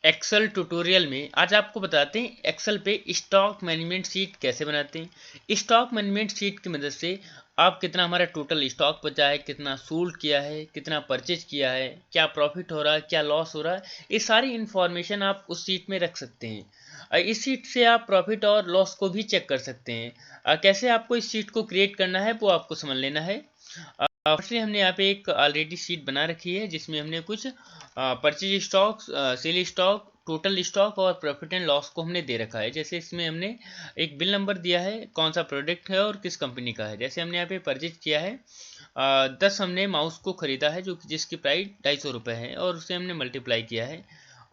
Excel tutorial में आज आपको बताते हैं एक्सेल पे स्टॉक मैनेजमेंट शीट कैसे बनाते हैं। स्टॉक मैनेजमेंट शीट की मदद से आप कितना हमारा टोटल स्टॉक बचा है, कितना सोल्ड किया है, कितना परचेज किया है, क्या प्रॉफिट हो रहा है, क्या लॉस हो रहा है, ये सारी इंफॉर्मेशन आप उस शीट में रख सकते हैं। इस शीट से आप प्रॉफिट और लॉस को भी चेक कर सकते हैं। कैसे आपको इस शीट को क्रिएट करना है वो आपको समझ लेना है। फर्स्टली हमने यहाँ पे एक ऑलरेडी शीट बना रखी है जिसमें हमने कुछ purchase stock, sale stock, total stock और प्रॉफिट एंड लॉस को हमने दे रखा है। जैसे इसमें हमने एक बिल नंबर दिया है, कौन सा प्रोडक्ट है और किस कंपनी का है। जैसे हमने यहाँ पे परचेज किया है 10 हमने माउस को खरीदा है जो जिसकी प्राइस 250 रुपये है और उसे हमने मल्टीप्लाई किया है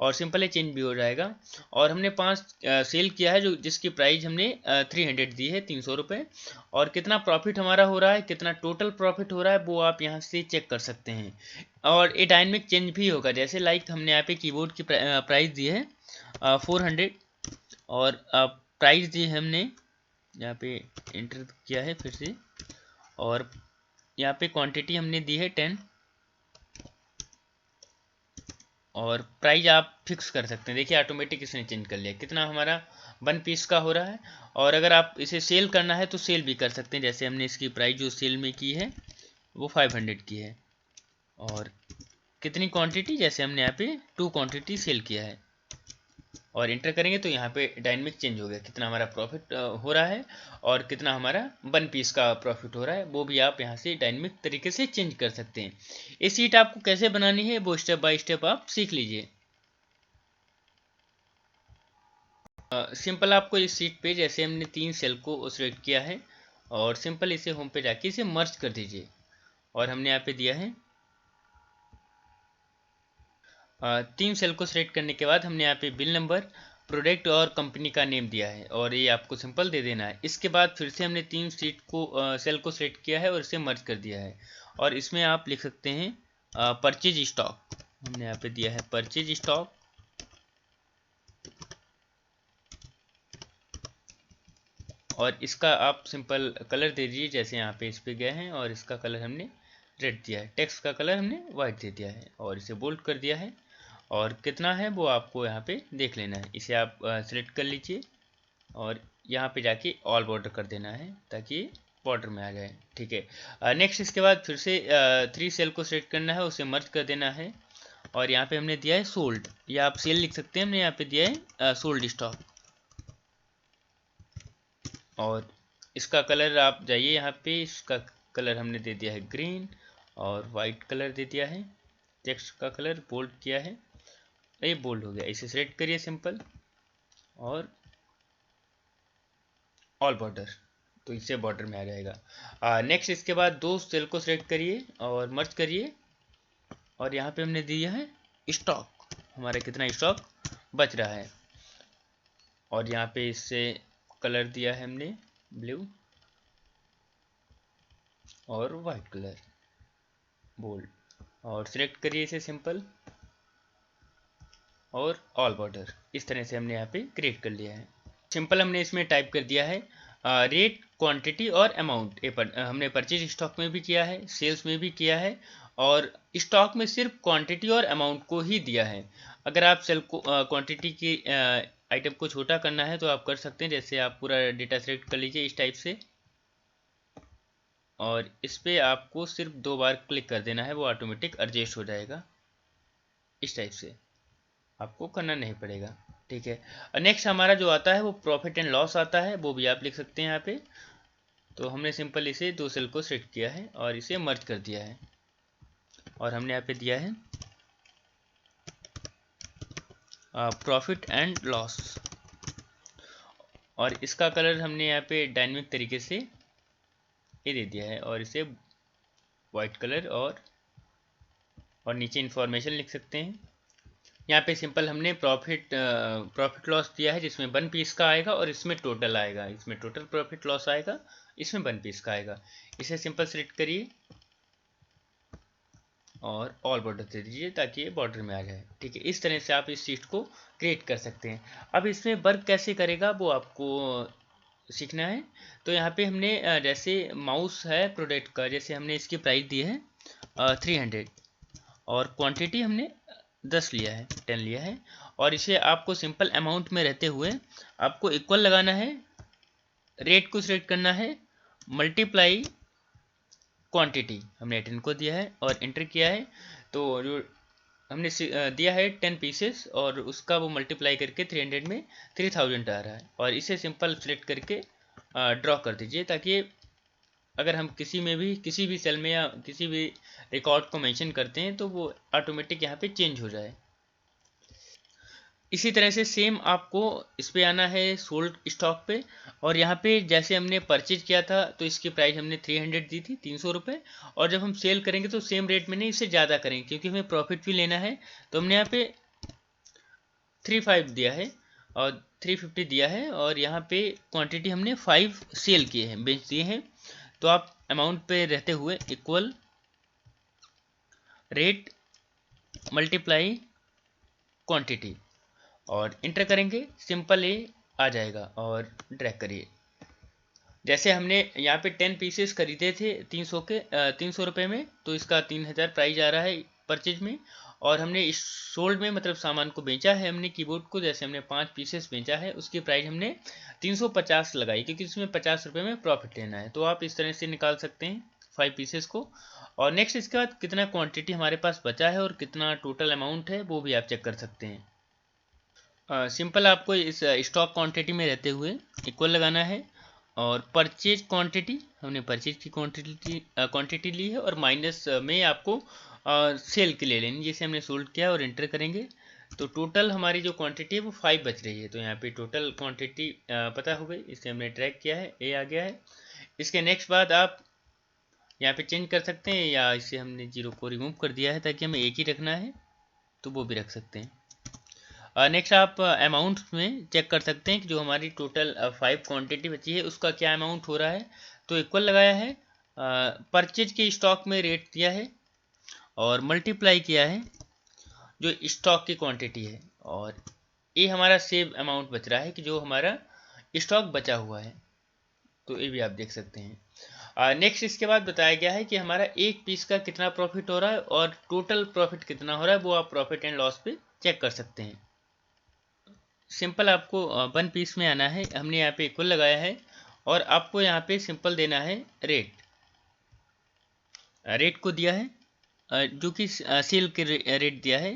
और सिंपल है चेंज भी हो जाएगा। और हमने 5 सेल किया है जो जिसकी प्राइस हमने 300 दी है, 300 रुपये। और कितना प्रॉफिट हमारा हो रहा है, कितना टोटल प्रॉफिट हो रहा है वो आप यहाँ से चेक कर सकते हैं। और ये डायनेमिक चेंज भी होगा। जैसे लाइक हमने यहाँ पे कीबोर्ड की प्राइस दी है 400 और प्राइस दी है हमने यहाँ पे एंटर किया है फिर से। और यहाँ पे क्वांटिटी हमने दी है 10 और प्राइस आप फिक्स कर सकते हैं। देखिए ऑटोमेटिक इसने चेंज कर लिया कितना हमारा 1 पीस का हो रहा है। और अगर आप इसे सेल करना है तो सेल भी कर सकते हैं। जैसे हमने इसकी प्राइस जो सेल में की है वो 500 की है और कितनी क्वांटिटी, जैसे हमने यहाँ पे 2 क्वांटिटी सेल किया है और इंटर करेंगे तो यहाँ पे डायनेमिक चेंज हो गया कितना हमारा प्रॉफिट हो रहा है और कितना हमारा 1 पीस का प्रॉफिट हो रहा है। वो भी आप यहाँ से डायनेमिक तरीके से चेंज कर सकते हैं। ये शीट आपको कैसे बनानी है वो स्टेप बाय स्टेप आप सीख लीजिए। सिंपल आपको इस शीट पे जैसे हमने 3 सेल को सिलेक्ट किया है और सिंपल इसे होम पे जाके इसे मर्ज कर दीजिए। और हमने यहाँ पे दिया है 3 सेल को सिलेक्ट करने के बाद हमने यहाँ पे बिल नंबर, प्रोडक्ट और कंपनी का नेम दिया है और ये आपको सिंपल दे देना है। इसके बाद फिर से हमने 3 शीट को सेल को सिलेक्ट किया है और इसे मर्ज कर दिया है और इसमें आप लिख सकते हैं परचेज स्टॉक। हमने यहाँ पे दिया है परचेज स्टॉक और इसका आप सिंपल कलर दे दीजिए। जैसे यहाँ पे इस पे गए हैं और इसका कलर हमने रेड दिया है, टेक्स्ट का कलर हमने वाइट दे दिया है और इसे बोल्ड कर दिया है। और कितना है वो आपको यहाँ पे देख लेना है, इसे आप सिलेक्ट कर लीजिए और यहाँ पे जाके ऑल बॉर्डर कर देना है ताकि बॉर्डर में आ जाए। ठीक है। नेक्स्ट इसके बाद फिर से 3 सेल को सिलेक्ट करना है, उसे मर्ज कर देना है और यहाँ पे हमने दिया है सोल्ड, या आप सेल लिख सकते हैं। हमने यहाँ पे दिया है सोल्ड स्टॉक और इसका कलर आप जाइए यहाँ पे, इसका कलर हमने दे दिया है ग्रीन और वाइट कलर दे दिया है। टेक्स्ट का कलर बोल्ड किया है, ये बोल्ड हो गया। इसे सेलेक्ट करिए सिंपल और ऑल बॉर्डर, तो इससे बॉर्डर में आ जाएगा। नेक्स्ट इसके बाद 2 सेल को सिलेक्ट करिए और मर्ज करिए और यहाँ पे हमने दिया है स्टॉक, हमारा कितना स्टॉक बच रहा है। और यहाँ पे इससे कलर दिया है हमने ब्लू और वाइट कलर बोल्ड और सिलेक्ट करिए इसे सिंपल और ऑल बॉर्डर। इस तरह से हमने यहाँ पे क्रिएट कर लिया है। सिंपल हमने इसमें टाइप कर दिया है रेट, क्वांटिटी और अमाउंट। हमने परचेज स्टॉक में भी किया है, सेल्स में भी किया है और स्टॉक में सिर्फ क्वांटिटी और अमाउंट को ही दिया है। अगर आप सेल को क्वांटिटी की आइटम को छोटा करना है तो आप कर सकते हैं। जैसे आप पूरा डेटा सेलेक्ट कर लीजिए इस टाइप से और इस पर आपको सिर्फ 2 बार क्लिक कर देना है, वो ऑटोमेटिक एडजस्ट हो जाएगा। इस टाइप से आपको करना नहीं पड़ेगा। ठीक है। नेक्स्ट हमारा जो आता है वो प्रॉफिट एंड लॉस आता है, वो भी आप लिख सकते हैं यहाँ पे। तो हमने सिंपल इसे 2 सेल को सेलेक्ट किया है और इसे मर्ज कर दिया है और हमने यहाँ पे दिया है प्रॉफिट एंड लॉस और इसका कलर हमने यहाँ पे डायनेमिक तरीके से ये दे दिया है और इसे वाइट कलर और नीचे इंफॉर्मेशन लिख सकते हैं। यहाँ पे सिंपल हमने प्रॉफिट लॉस दिया है जिसमें 1 पीस का आएगा और इसमें टोटल आएगा, इसमें टोटल प्रॉफिट लॉस आएगा, इसमें 1 पीस का आएगा। इसे सिंपल सेलेक्ट करिए और ऑल बॉर्डर दे दीजिए ताकि ये बॉर्डर में आ जाए। ठीक है। इस तरह से आप इस शीट को क्रिएट कर सकते हैं। अब इसमें वर्क कैसे करेगा वो आपको सीखना है। तो यहाँ पे हमने जैसे माउस है प्रोडक्ट का, जैसे हमने इसकी प्राइस दी है 300 और क्वांटिटी हमने 10 लिया है, 10 लिया है, और इसे आपको सिंपल अमाउंट में रहते हुए आपको इक्वल लगाना है, रेट को सिलेक्ट करना है, मल्टीप्लाई क्वांटिटी हमने 10 को दिया है और एंटर किया है। तो जो हमने दिया है 10 पीसेस और उसका वो मल्टीप्लाई करके 300 में 3000 आ रहा है, और इसे सिंपल सिलेक्ट करके ड्रॉ कर दीजिए, ताकि अगर हम किसी भी सेल में या किसी भी रिकॉर्ड को मेंशन करते हैं तो वो ऑटोमेटिक यहाँ पे चेंज हो जाए। इसी तरह से सेम आपको इस पे आना है सोल्ड स्टॉक पे, और यहाँ पे जैसे हमने परचेज किया था तो इसकी प्राइस हमने 300 दी थी, 300 रुपये, और जब हम सेल करेंगे तो सेम रेट में नहीं, इससे ज़्यादा करेंगे क्योंकि हमें प्रॉफिट भी लेना है। तो हमने यहाँ पे 35 दिया है और 350 दिया है, और यहाँ पे क्वांटिटी हमने 5 सेल किए हैं, बेच दिए हैं। तो आप अमाउंट पे रहते हुए इक्वल रेट मल्टीप्लाई क्वांटिटी और इंटर करेंगे, सिंपल ये आ जाएगा। और ड्रैग करिए, जैसे हमने यहाँ पे 10 पीसेस खरीदे थे 300 के 300 रुपये में, तो इसका 3000 प्राइस आ रहा है परचेज में। और हमने इस सोल्ड में मतलब सामान को बेचा है हमने, कीबोर्ड को जैसे हमने 5 पीसेस बेचा है, उसकी प्राइस हमने 350 लगाई क्योंकि इसमें 50 रुपये में प्रॉफिट लेना है। तो आप इस तरह से निकाल सकते हैं 5 पीसेस को। और नेक्स्ट इसके बाद कितना क्वांटिटी हमारे पास बचा है और कितना टोटल अमाउंट है वो भी आप चेक कर सकते हैं। सिंपल आपको इस स्टॉक क्वांटिटी में रहते हुए इक्वल लगाना है, और परचेज क्वांटिटी हमने परचेज की क्वांटिटी ली है, और माइनस में आपको सेल की ले लेनी जैसे हमने सोल्ड किया, और एंटर करेंगे। तो टोटल हमारी जो क्वांटिटी है वो 5 बच रही है। तो यहाँ पे टोटल क्वांटिटी पता हो गई, इसे हमने ट्रैक किया है, ए आ गया है। इसके नेक्स्ट बाद आप यहाँ पे चेंज कर सकते हैं, या इसे हमने 0 को रिमूव कर दिया है ताकि हमें एक ही रखना है, तो वो भी रख सकते हैं। नेक्स्ट आप अमाउंट में चेक कर सकते हैं कि जो हमारी टोटल 5 क्वांटिटी बची है उसका क्या अमाउंट हो रहा है। तो इक्वल लगाया है, परचेज के स्टॉक में रेट दिया है, और मल्टीप्लाई किया है जो स्टॉक की क्वांटिटी है, और ये हमारा सेव अमाउंट बच रहा है कि जो हमारा स्टॉक बचा हुआ है। तो ये भी आप देख सकते हैं। नेक्स्ट इसके बाद बताया गया है कि हमारा एक पीस का कितना प्रॉफिट हो रहा है और टोटल प्रॉफिट कितना हो रहा है, वो आप प्रॉफिट एंड लॉस पे चेक कर सकते हैं। सिंपल आपको 1 पीस में आना है, हमने यहाँ पे इक्वल लगाया है, और आपको यहाँ पे सिंपल देना है रेट। रेट को दिया है जो कि सेल के रेट दिया है,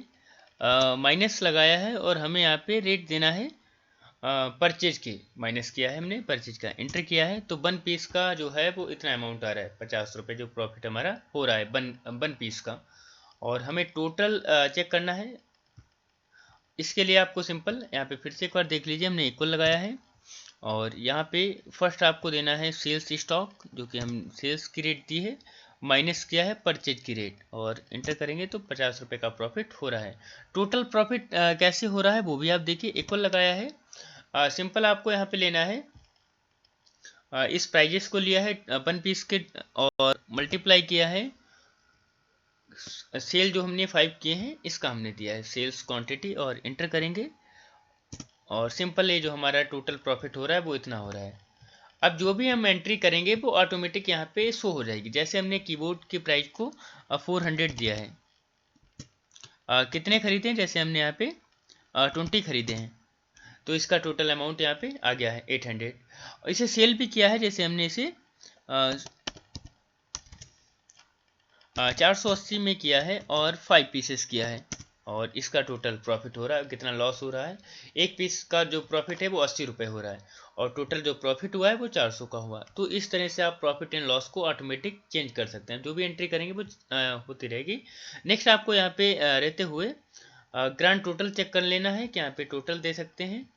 माइनस लगाया है, और हमें यहाँ पे रेट देना है परचेज के, माइनस किया है हमने परचेज का, एंटर किया है। तो 1 पीस का जो है वो इतना अमाउंट आ रहा है, 50 रुपये जो प्रॉफिट हमारा हो रहा है 1 पीस का। और हमें टोटल चेक करना है, इसके लिए आपको सिंपल यहाँ पे फिर से एक बार देख लीजिए, हमने इक्वल लगाया है, और यहाँ पे फर्स्ट आपको देना है सेल्स स्टॉक जो कि हम सेल्स की रेट दी है, माइनस किया है परचेज की रेट, और इंटर करेंगे तो 50 रुपये का प्रॉफिट हो रहा है। टोटल प्रॉफिट कैसे हो रहा है वो भी आप देखिए, इक्वल लगाया है। सिंपल आपको यहाँ पे लेना है, इस प्राइजेस को लिया है 1 पीस के, और मल्टीप्लाई किया है सेल जो हमने 5 किए हैं इसका हमने दिया है सेल्स क्वांटिटी, और इंटर करेंगे, और सिंपल ये जो हमारा टोटल प्रॉफिट हो रहा है वो इतना हो रहा है। अब जो भी हम एंट्री करेंगे वो ऑटोमेटिक यहाँ पे शो हो जाएगी। जैसे हमने कीबोर्ड की प्राइस को 400 दिया है, कितने खरीदे हैं, जैसे हमने यहाँ पे 20 खरीदे हैं, तो इसका टोटल अमाउंट यहाँ पे आ गया है 800। और इसे सेल भी किया है, जैसे हमने इसे 480 में किया है और 5 पीसेस किया है, और इसका टोटल प्रॉफिट हो रहा है, कितना लॉस हो रहा है, एक पीस का जो प्रॉफिट है वो 80 रुपये हो रहा है, और टोटल जो प्रॉफिट हुआ है वो 400 का हुआ। तो इस तरह से आप प्रॉफिट एंड लॉस को ऑटोमेटिक चेंज कर सकते हैं, जो भी एंट्री करेंगे वो होती रहेगी। नेक्स्ट आपको यहाँ पे रहते हुए ग्रांड टोटल चेक कर लेना है कि यहाँ पे टोटल दे सकते हैं।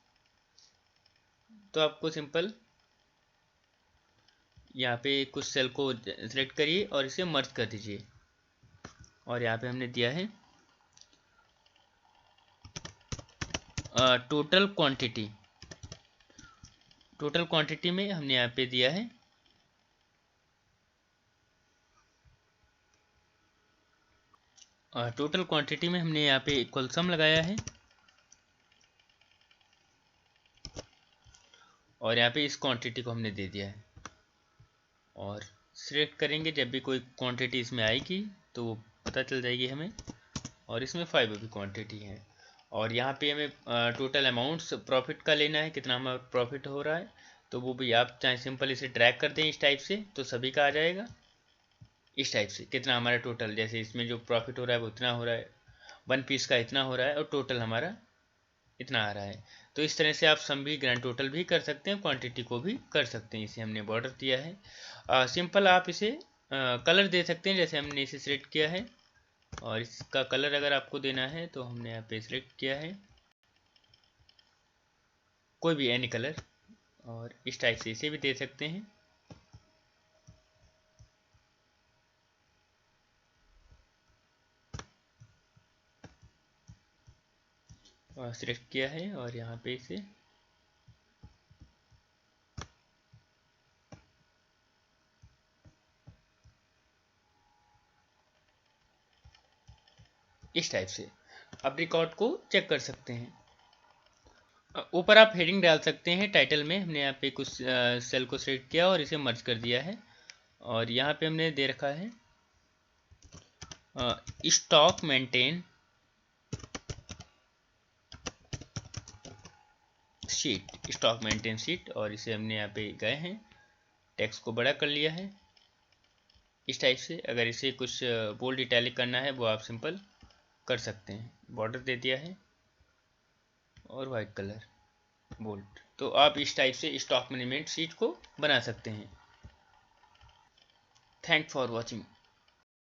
तो आपको सिंपल यहाँ पे कुछ सेल को सिलेक्ट करिए और इसे मर्ज कर दीजिए, और यहाँ पे हमने दिया है टोटल क्वांटिटी। टोटल क्वांटिटी में हमने यहाँ पे दिया है टोटल क्वांटिटी में हमने यहाँ पे इक्वल सम लगाया है, और यहाँ पे इस क्वांटिटी को हमने दे दिया है, और सिलेक्ट करेंगे जब भी कोई क्वांटिटी इसमें आएगी तो वो पता चल जाएगी हमें। और इसमें 5 अभी क्वांटिटी है। और यहाँ पे हमें टोटल अमाउंट्स प्रॉफिट का लेना है, कितना हमारा प्रॉफिट हो रहा है, तो वो भी आप चाहे सिंपल इसे ड्रैग कर दें इस टाइप से तो सभी का आ जाएगा। इस टाइप से कितना हमारा टोटल, जैसे इसमें जो प्रॉफिट हो रहा है वो इतना हो रहा है, 1 पीस का इतना हो रहा है और टोटल हमारा इतना आ रहा है। तो इस तरह से आप सम भी ग्रैंड टोटल भी कर सकते हैं, क्वांटिटी को भी कर सकते हैं। इसे हमने बॉर्डर दिया है। सिंपल आप इसे कलर दे सकते हैं, जैसे हमने इसे सिलेक्ट किया है और इसका कलर अगर आपको देना है तो हमने यहाँ पे सिलेक्ट किया है कोई भी एनी कलर, और इस टाइप से इसे भी दे सकते हैं। और सिलेक्ट किया है और यहाँ पे इसे इस टाइप से आप रिकॉर्ड को चेक कर सकते हैं। ऊपर आप हेडिंग डाल सकते हैं। टाइटल में हमने यहाँ पे कुछ सेल को सिलेक्ट किया और इसे मर्ज कर दिया है और यहाँ पे हमने दे रखा है stock maintain sheet, stock maintain sheet, और इसे हमने यहाँ पे गए हैं टेक्स्ट को बड़ा कर लिया है इस टाइप से। अगर इसे कुछ बोल्ड इटैलिक करना है वो आप सिंपल कर सकते हैं। बॉर्डर दे दिया है और वाइट कलर बोल्ड। तो आप इस टाइप से स्टॉक मैनेजमेंट शीट को बना सकते हैं। Thank for watching.